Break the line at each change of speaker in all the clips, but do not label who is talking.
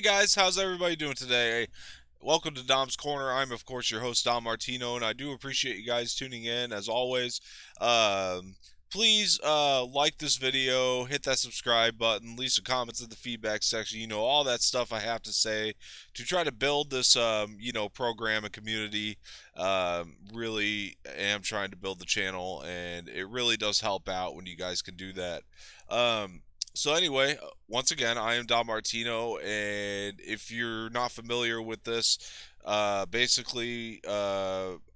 guys, how's everybody doing today? Welcome to Dom's Corner. I'm, of course, your host, Dom Martino, and I do appreciate you guys tuning in, as always. Um, Please like this video, hit that subscribe button, leave some comments in the feedback section. All that stuff I have to say to try to build this, program and community. Really am trying to build the channel, and it really does help out when you guys can do that. So anyway, once again, I am Don Martino, and if you're not familiar with this, I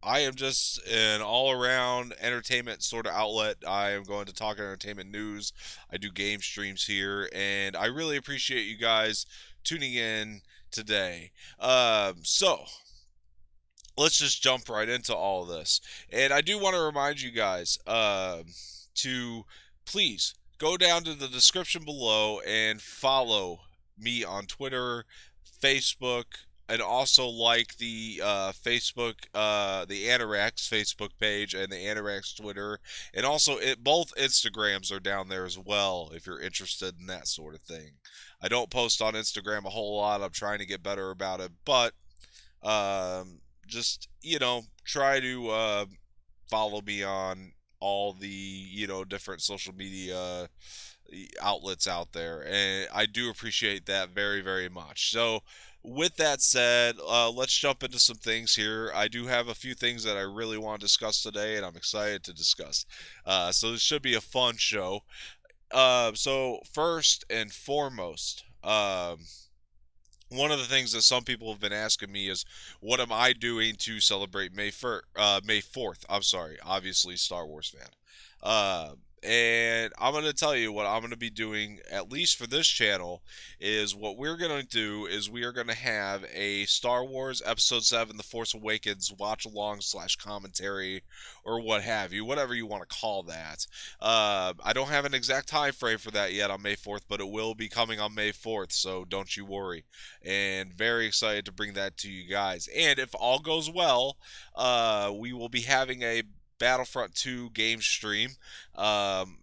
am just an all-around entertainment sort of outlet. I am going to talk entertainment news. I do game streams here, and I really appreciate you guys tuning in today. So let's just jump right into all of this. And I do want to remind you guys to please go down to the description below and follow me on Twitter, Facebook, and also like the the Anoraks Facebook page and the Anoraks Twitter, and also both Instagrams are down there as well if you're interested in that sort of thing. I don't post on Instagram a whole lot. I'm trying to get better about it, but just try to follow me on all the different social media outlets out there, and I do appreciate that very, very much. So with that said, let's jump into some things here. I do have a few things that I really want to discuss today, and I'm excited to discuss. So this should be a fun show. So first and foremost, one of the things that some people have been asking me is, what am I doing to celebrate May 4th? I'm sorry, obviously Star Wars fan. And I'm going to tell you what I'm going to be doing, at least for this channel, is what we're going to do is we are going to have a Star Wars Episode 7 The Force Awakens watch along / commentary, or what have you, whatever you want to call that. I don't have an exact time frame for that yet on May 4th, but it will be coming on May 4th, so don't you worry. And very excited to bring that to you guys. And if all goes well, we will be having a Battlefront 2 game stream.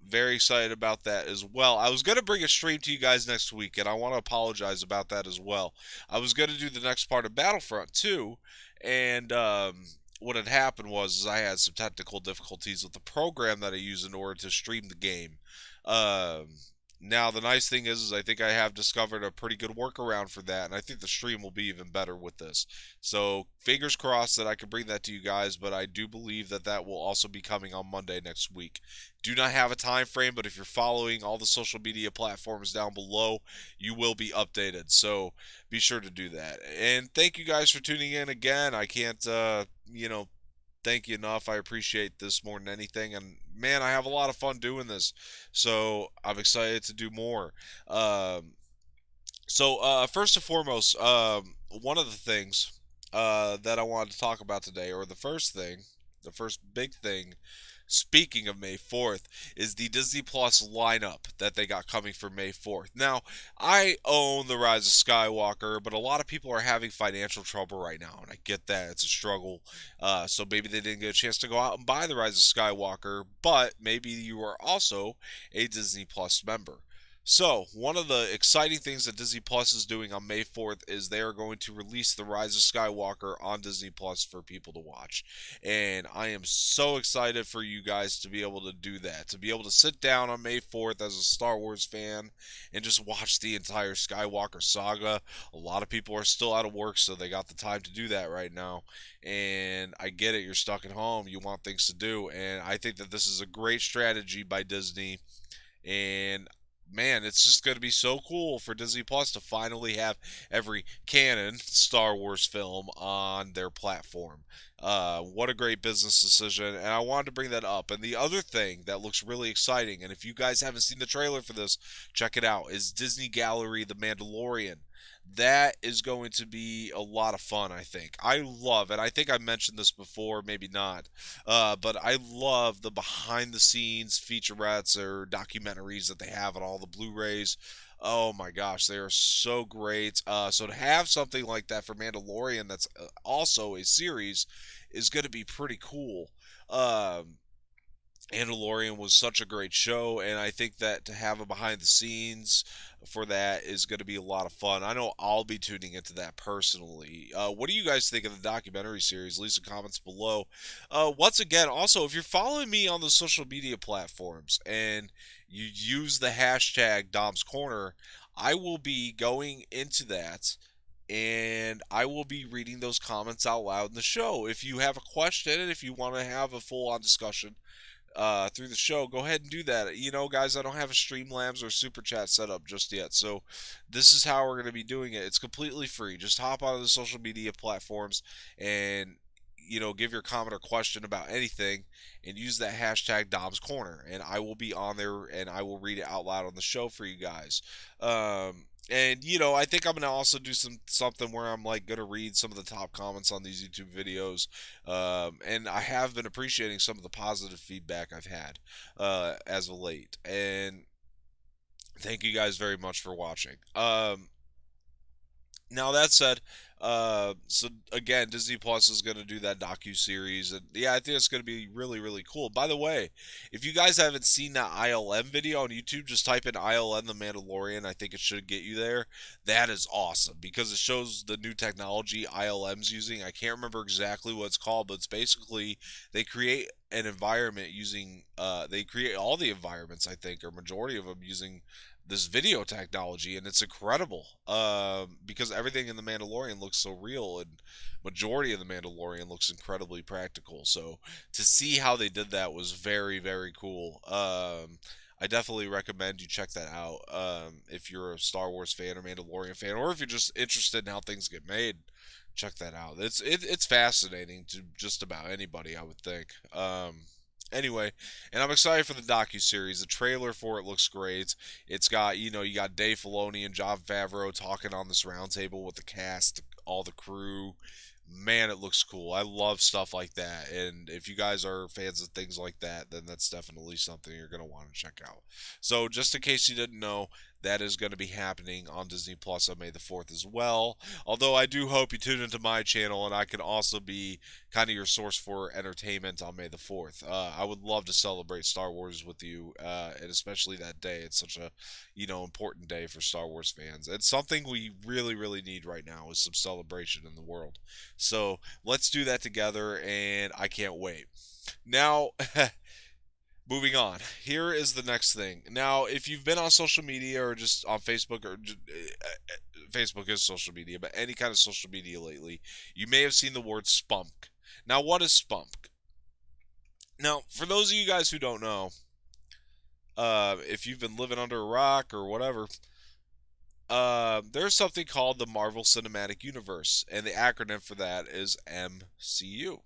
Very excited about that as well. I was going to bring a stream to you guys next week, and I want to apologize about that as well. I was going to do the next part of Battlefront 2, and what had happened was I had some technical difficulties with the program that I use in order to stream the game. Now, the nice thing is I think I have discovered a pretty good workaround for that, and I think the stream will be even better with this. So, fingers crossed that I can bring that to you guys, but I do believe that that will also be coming on Monday next week. Do not have a time frame, but if you're following all the social media platforms down below, you will be updated. So, be sure to do that. And thank you guys for tuning in again. I can't, thank you enough. I appreciate this more than anything, and man, I have a lot of fun doing this, so I'm excited to do more. First and foremost, one of the things that I wanted to talk about today, or the first big thing, speaking of May 4th, is the Disney Plus lineup that they got coming for May 4th. Now, I own The Rise of Skywalker, but a lot of people are having financial trouble right now, and I get that. It's a struggle. So maybe they didn't get a chance to go out and buy The Rise of Skywalker, but maybe you are also a Disney Plus member. So, one of the exciting things that Disney Plus is doing on May 4th is they are going to release The Rise of Skywalker on Disney Plus for people to watch. And I am so excited for you guys to be able to do that. To be able to sit down on May 4th as a Star Wars fan and just watch the entire Skywalker saga. A lot of people are still out of work, so they got the time to do that right now. And I get it, you're stuck at home, you want things to do. And I think that this is a great strategy by Disney. And man, it's just going to be so cool for Disney Plus to finally have every canon Star Wars film on their platform. What a great business decision, and I wanted to bring that up. And the other thing that looks really exciting, and if you guys haven't seen the trailer for this, check it out, is Disney Gallery The Mandalorian. That is going to be a lot of fun, I think. I love, and I think I mentioned this before, maybe not, but I love the behind the scenes featurettes or documentaries that they have on all the Blu-rays. Oh my gosh, they are so great. So to have something like that for Mandalorian that's also a series is going to be pretty cool. Um, Mandalorian was such a great show, and I think that to have a behind the scenes for that is going to be a lot of fun. I know I'll be tuning into that personally. What do you guys think of the documentary series? Leave some comments below. Once again, also, if you're following me on the social media platforms and you use the hashtag Dom's Corner, I will be going into that and I will be reading those comments out loud in the show. If you have a question and if you want to have a full on discussion through the show, go ahead and do that. You know, guys, I don't have a Streamlabs or Super Chat set up just yet, so this is how we're going to be doing it. It's completely free. Just hop onto the social media platforms and give your comment or question about anything and use that hashtag Dom's Corner, and I will be on there and I will read it out loud on the show for you guys. And I think I'm gonna also do something where I'm like gonna read some of the top comments on these YouTube videos, and I have been appreciating some of the positive feedback I've had as of late. And thank you guys very much for watching. Now that said, so again, Disney Plus is going to do that docu series, and yeah, I think it's going to be really, really cool. By the way, if you guys haven't seen that ILM video on YouTube, just type in ILM The Mandalorian. I think it should get you there. That is awesome because it shows the new technology ILM's using. I can't remember exactly what it's called, but it's basically they create an environment using. They create all the environments, I think, or majority of them using this video technology, and it's incredible because everything in the Mandalorian looks so real, and majority of the Mandalorian looks incredibly practical. So to see how they did that was very, very cool. I definitely recommend you check that out if you're a Star Wars fan or Mandalorian fan, or if you're just interested in how things get made. Check that out. It's fascinating to just about anybody, I would think. Anyway, and I'm excited for the docu series. The trailer for it looks great. It's got you got Dave Filoni and Jon Favreau talking on this roundtable with the cast, all the crew. Man, it looks cool. I love stuff like that. And if you guys are fans of things like that, then that's definitely something you're going to want to check out. So, just in case you didn't know, that is going to be happening on Disney Plus on May the 4th as well. Although I do hope you tune into my channel and I can also be kind of your source for entertainment on May the 4th. I would love to celebrate Star Wars with you, and especially that day. It's such a, important day for Star Wars fans. It's something we really, really need right now is some celebration in the world. So let's do that together, and I can't wait. Now, moving on. Here is the next thing. Now, if you've been on social media or just on Facebook, or Facebook is social media, but any kind of social media lately, you may have seen the word SPUMK. Now, what is SPUMK? Now, for those of you guys who don't know, if you've been living under a rock or whatever, there's something called the Marvel Cinematic Universe, and the acronym for that is MCU.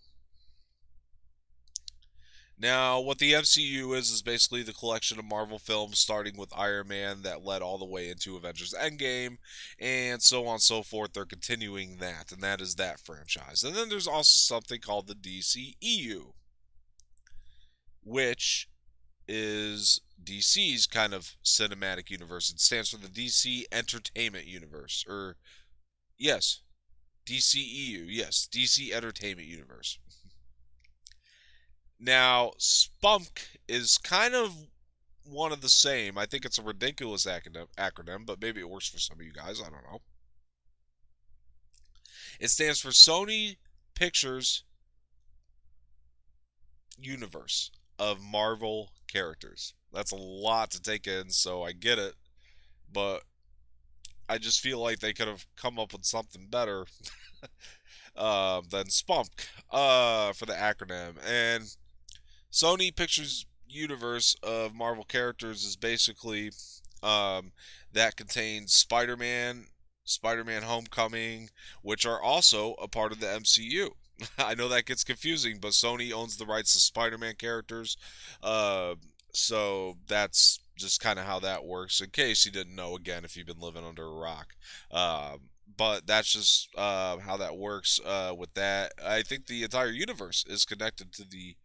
Now, what the MCU is basically the collection of Marvel films starting with Iron Man that led all the way into Avengers Endgame, and so on and so forth. They're continuing that, and that is that franchise. And then there's also something called the DCEU, which is DC's kind of cinematic universe. It stands for the DC Entertainment Universe, or yes, DCEU, yes, DC Entertainment Universe. Now, SPUMK is kind of one of the same. I think it's a ridiculous acronym, but maybe it works for some of you guys. I don't know. It stands for Sony Pictures Universe of Marvel characters. That's a lot to take in, so I get it, but I just feel like they could have come up with something better than SPUMK for the acronym. And Sony Pictures Universe of Marvel characters is basically that contains Spider-Man, Spider-Man Homecoming, which are also a part of the MCU. I know that gets confusing, but Sony owns the rights to Spider-Man characters, uh, so that's just kind of how that works. In case you didn't know, again, if you've been living under a rock, but that's just how that works with that. I think the entire universe is connected to the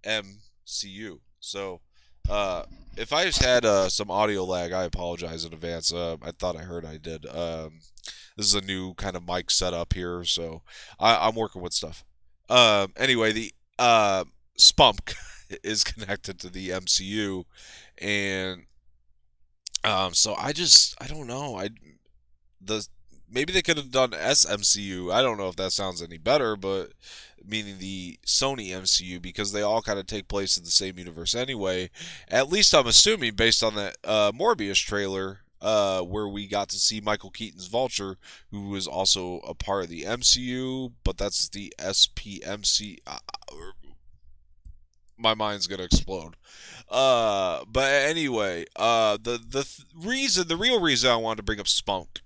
MCU. So, uh, if I just had some audio lag, I apologize in advance. I thought I heard I did. This is a new kind of mic setup here, so I'm working with stuff. Anyway, the SPUMK is connected to the MCU, and so I don't know. The maybe they could have done SMCU. I don't know if that sounds any better, but meaning the Sony MCU, because they all kind of take place in the same universe anyway. At least I'm assuming based on that Morbius trailer. Where we got to see Michael Keaton's Vulture, who was also a part of the MCU, but that's the SPMC. My mind's gonna explode. But anyway, the real reason I wanted to bring up Spunk,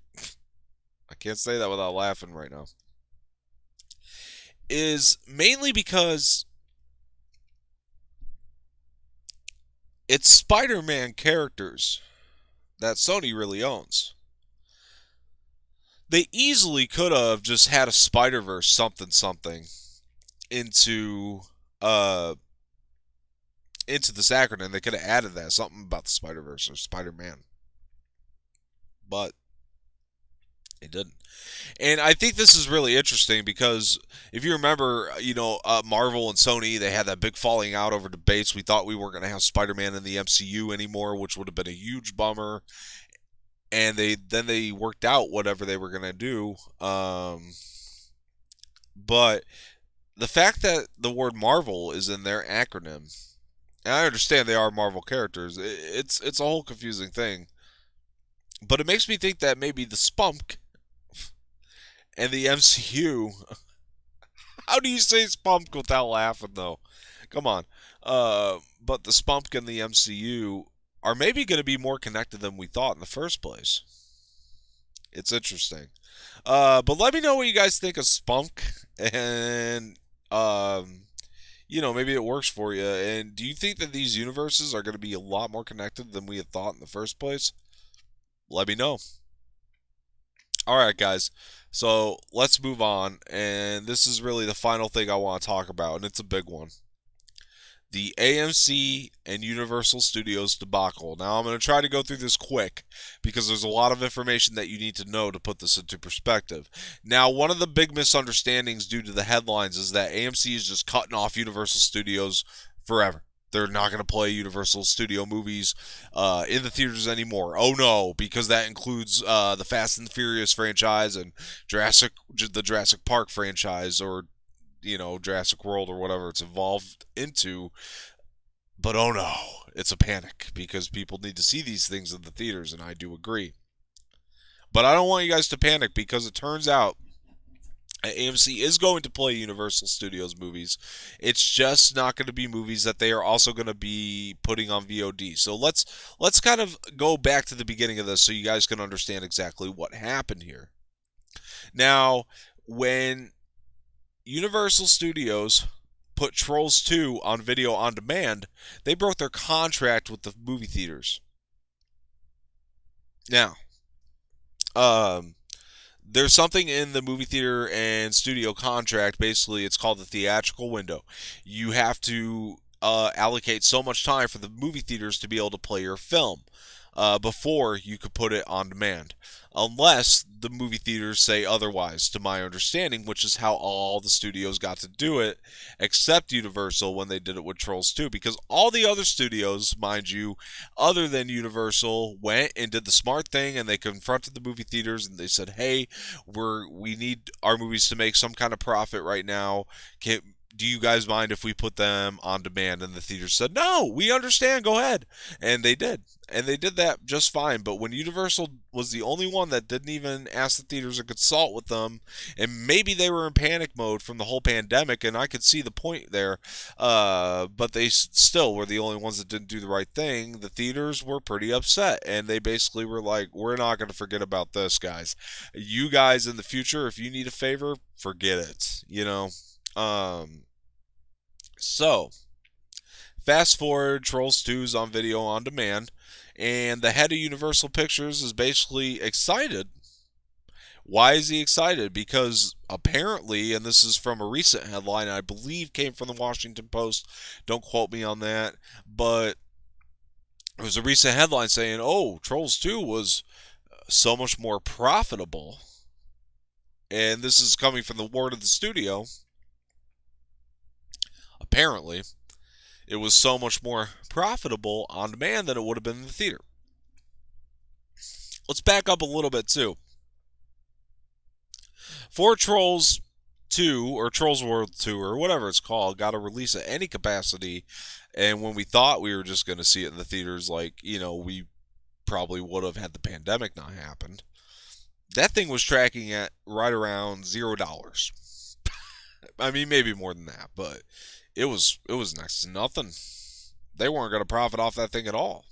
I can't say that without laughing right now, is mainly because it's Spider-Man characters that Sony really owns. They easily could have just had a Spider-Verse something something into uh into this acronym. They could have added that something about the Spider-Verse or Spider-Man, but they didn't. And I think this is really interesting because if you remember, Marvel and Sony, they had that big falling out over debates. We thought we weren't going to have Spider-Man in the MCU anymore, which would have been a huge bummer. And they worked out whatever they were going to do. But the fact that the word Marvel is in their acronym, and I understand they are Marvel characters, it's a whole confusing thing. But it makes me think that maybe the SPUMK and the MCU. How do you say Spunk without laughing, though? Come on. But the Spunk and the MCU are maybe going to be more connected than we thought in the first place. It's interesting. But let me know what you guys think of Spunk, and maybe it works for you. And do you think that these universes are going to be a lot more connected than we had thought in the first place? Let me know. All right, guys. So let's move on. And this is really the final thing I want to talk about, and it's a big one. The AMC and Universal Studios debacle. Now, I'm going to try to go through this quick because there's a lot of information that you need to know to put this into perspective. Now, one of the big misunderstandings due to the headlines is that AMC is just cutting off Universal Studios forever. They're not going to play Universal Studio movies in the theaters anymore. Oh no, because that includes the Fast and the Furious franchise and the Jurassic Park franchise, or Jurassic World or whatever it's evolved into. But oh no, it's a panic because people need to see these things in the theaters, and I do agree. But I don't want you guys to panic because it turns out AMC is going to play Universal Studios movies. It's just not going to be movies that they are also going to be putting on VOD. So let's kind of go back to the beginning of this so you guys can understand exactly what happened here. Now, when Universal Studios put Trolls 2 on video on demand, they broke their contract with the movie theaters. Now, there's something in the movie theater and studio contract. Basically, it's called the theatrical window. You have to allocate so much time for the movie theaters to be able to play your film before you could put it on demand. Unless the movie theaters say otherwise, to my understanding, which is how all the studios got to do it, except Universal when they did it with Trolls 2. Because all the other studios, mind you, other than Universal, went and did the smart thing, and they confronted the movie theaters and they said, "Hey, we need our movies to make some kind of profit right now. Do you guys mind if we put them on demand?" And the theaters said, "No, we understand, go ahead." And they did. And they did that just fine. But when Universal was the only one that didn't even ask the theaters to consult with them, and maybe they were in panic mode from the whole pandemic, and I could see the point there, but they still were the only ones that didn't do the right thing. The theaters were pretty upset, and they basically were like, "We're not going to forget about this, guys. You guys in the future, if you need a favor, forget it." So, fast forward, Trolls 2's on video on demand, and the head of Universal Pictures is basically excited. Why is he excited? Because apparently, and this is from a recent headline, I believe came from the Washington Post, don't quote me on that, but it was a recent headline saying, "Oh, Trolls 2 was so much more profitable," and this is coming from the word of the studio, apparently, It was so much more profitable on demand than it would have been in the theater. Let's back up a little bit too. For Trolls 2 or Trolls World 2 or whatever it's called got a release at any capacity, and when we thought we were just going to see it in the theaters, like, we probably would have had the pandemic not happened, that thing was tracking at right around $0. I mean, maybe more than that, but it was next to nothing. They weren't going to profit off that thing at all.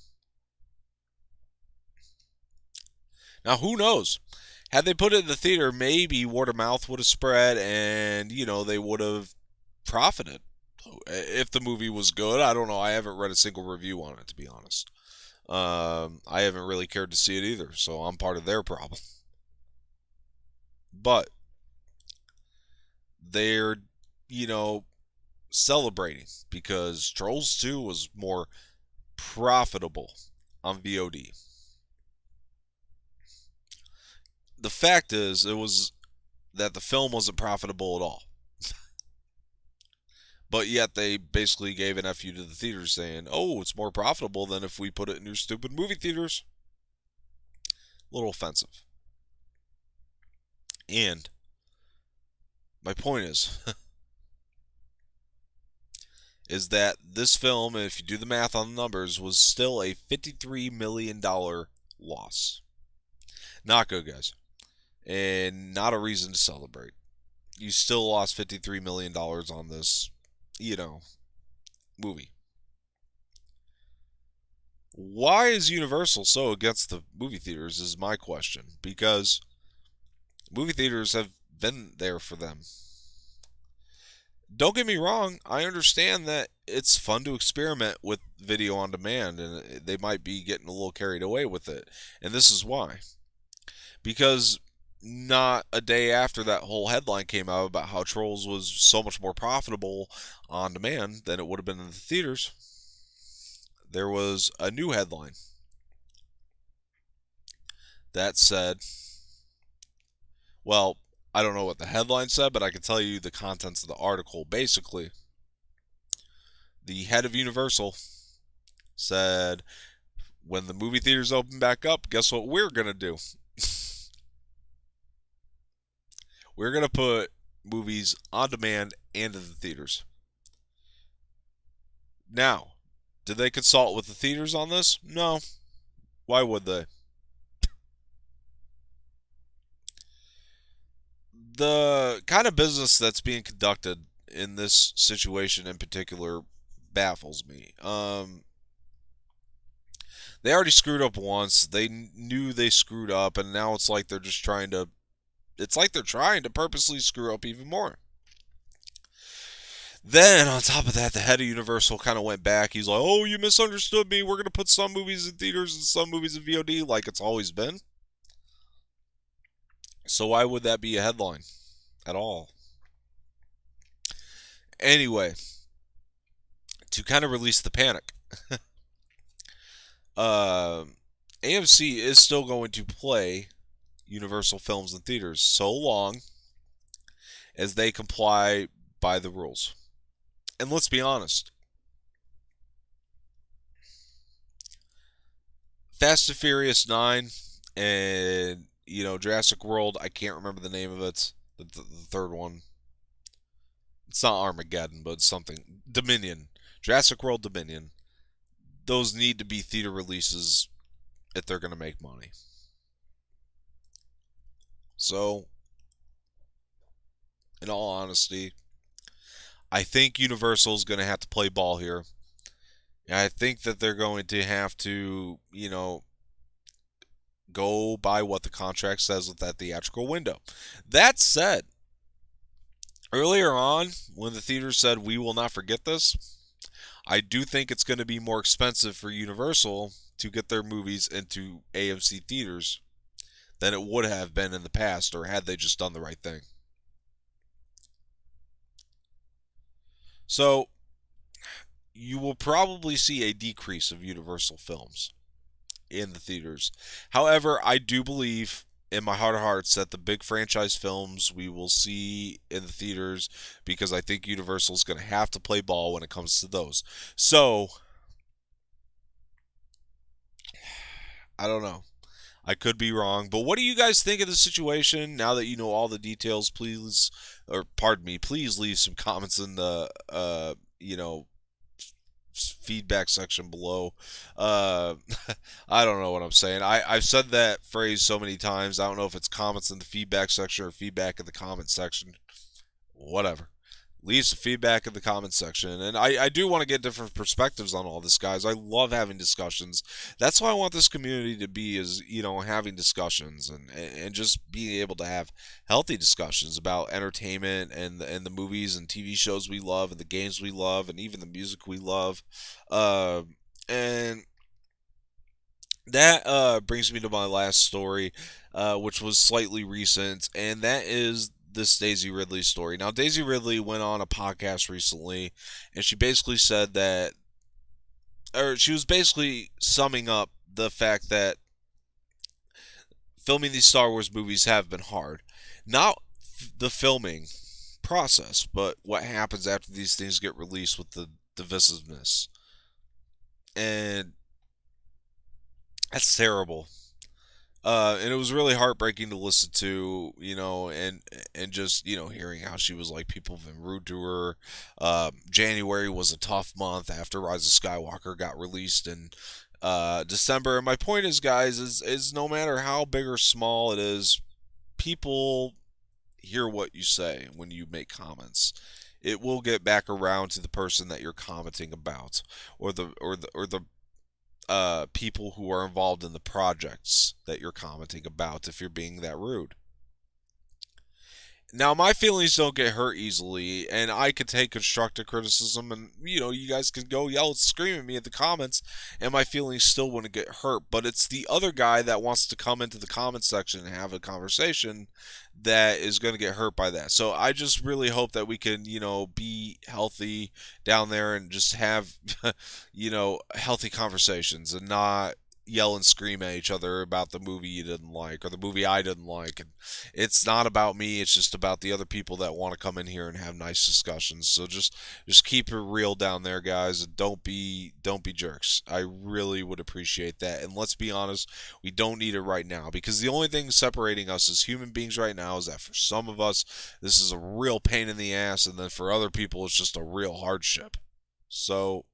Now, who knows? Had they put it in the theater, maybe word of mouth would have spread, and they would have profited. If the movie was good, I don't know. I haven't read a single review on it, to be honest. I haven't really cared to see it either, so I'm part of their problem. But they're, you know, celebrating because Trolls 2 was more profitable on VOD. The fact is, it was that the film wasn't profitable at all. But yet they basically gave an FU to the theaters saying, oh, it's more profitable than if we put it in your stupid movie theaters. A little offensive. And my point is that this film, if you do the math on the numbers, was still a $53 million loss. Not good, guys. And not a reason to celebrate. You still lost $53 million on this, movie. Why is Universal so against the movie theaters is my question. Because movie theaters have been there for them. Don't get me wrong, I understand that it's fun to experiment with video on demand, and they might be getting a little carried away with it. And this is why. Because not a day after that whole headline came out about how Trolls was so much more profitable on demand than it would have been in the theaters, there was a new headline that said, well, I don't know what the headline said, but I can tell you the contents of the article. Basically, the head of Universal said, when the movie theaters open back up, guess what we're going to do? We're going to put movies on demand and in the theaters. Now, did they consult with the theaters on this? No. Why would they? The kind of business that's being conducted in this situation in particular baffles me. They already screwed up once. They knew they screwed up, and now it's like they're just trying to. It's like they're trying to purposely screw up even more. Then, on top of that, the head of Universal kind of went back. He's like, oh, you misunderstood me. We're going to put some movies in theaters and some movies in VOD like it's always been. So why would that be a headline at all? Anyway, to kind of release the panic, AMC is still going to play Universal films in theaters so long as they comply by the rules. And let's be honest, Fast and Furious 9 and, Jurassic World, I can't remember the name of it, the third one. It's not Armageddon, but it's something. Dominion. Jurassic World Dominion. Those need to be theater releases if they're going to make money. So, in all honesty, I think Universal is going to have to play ball here. And I think that they're going to have to, go by what the contract says with that theatrical window. That said, earlier on, when the theater said, we will not forget this, I do think it's going to be more expensive for Universal to get their movies into AMC theaters than it would have been in the past, or had they just done the right thing. So, you will probably see a decrease of Universal films in the theaters. However, I do believe in my heart of hearts that the big franchise films we will see in the theaters, because I think Universal's going to have to play ball when it comes to those. So, I don't know. I could be wrong, but what do you guys think of the situation now that you know all the details? Please, or pardon me, please leave some comments in the feedback section below. Uh, I don't know what I'm saying. I've said that phrase so many times. I don't know if it's comments in the feedback section or feedback in the comment section. Whatever. Leave some feedback in the comments section. And I do want to get different perspectives on all this, guys. I love having discussions. That's why I want this community to be, is, having discussions and just being able to have healthy discussions about entertainment and the movies and TV shows we love and the games we love and even the music we love. And that brings me to my last story, which was slightly recent, and that is this Daisy Ridley story. Now, Daisy Ridley went on a podcast recently, and she basically said that, or she was basically summing up the fact that filming these Star Wars movies have been hard. Not the filming process, but what happens after these things get released with the divisiveness. And that's terrible. And it was really heartbreaking to listen to, and just hearing how she was like, people have been rude to her. January was a tough month after Rise of Skywalker got released in December. And my point is, guys, is no matter how big or small it is, people hear what you say when you make comments. It will get back around to the person that you're commenting about, or the people who are involved in the projects that you're commenting about, if you're being that rude. Now, my feelings don't get hurt easily, and I could take constructive criticism, and, you guys can go yell and scream at me in the comments, and my feelings still wouldn't get hurt. But it's the other guy that wants to come into the comment section and have a conversation that is going to get hurt by that. So I just really hope that we can, be healthy down there and just have, healthy conversations and not yell and scream at each other about the movie you didn't like or the movie I didn't like. And it's not about me, it's just about the other people that want to come in here and have nice discussions. So just keep it real down there, guys, and don't be jerks. I really would appreciate that. And let's be honest, we don't need it right now, because the only thing separating us as human beings right now is that for some of us this is a real pain in the ass, and then for other people it's just a real hardship. So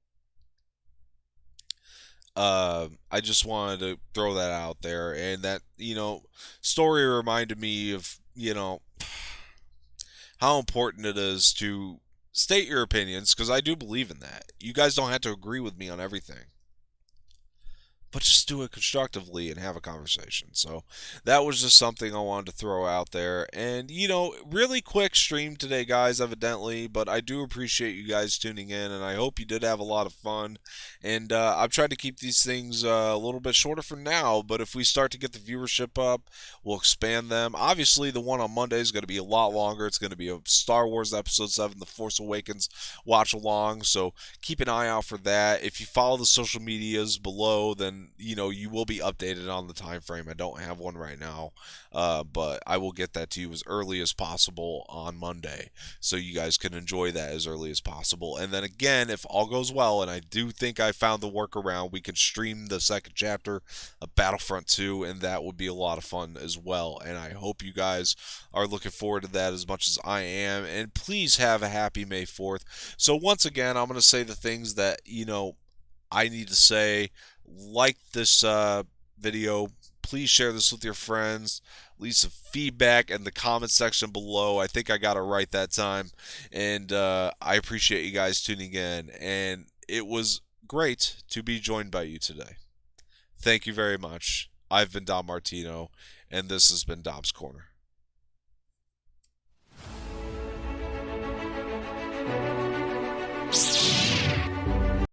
I just wanted to throw that out there, and that, story reminded me of, how important it is to state your opinions, because I do believe in that. You guys don't have to agree with me on everything, but just do it constructively and have a conversation. So that was just something I wanted to throw out there. And, really quick stream today, guys, evidently, but I do appreciate you guys tuning in, and I hope you did have a lot of fun. And I've tried to keep these things a little bit shorter for now, but if we start to get the viewership up, we'll expand them. Obviously, the one on Monday is going to be a lot longer. It's going to be a Star Wars Episode 7, The Force Awakens watch along, so keep an eye out for that. If you follow the social medias below, then you will be updated on the time frame. I don't have one right now, but I will get that to you as early as possible on Monday, so you guys can enjoy that as early as possible. And then again, if all goes well, and I do think I found the workaround, we can stream the second chapter of Battlefront 2, and that would be a lot of fun as well. And I hope you guys are looking forward to that as much as I am. And please have a happy May 4th. So once again, I'm going to say the things that I need to say. Like this video, please share this with your friends, leave some feedback in the comment section below. I think I got it right that time, and I appreciate you guys tuning in, and it was great to be joined by you today. Thank you very much. I've been Dom Martino, and this has been Dom's Corner.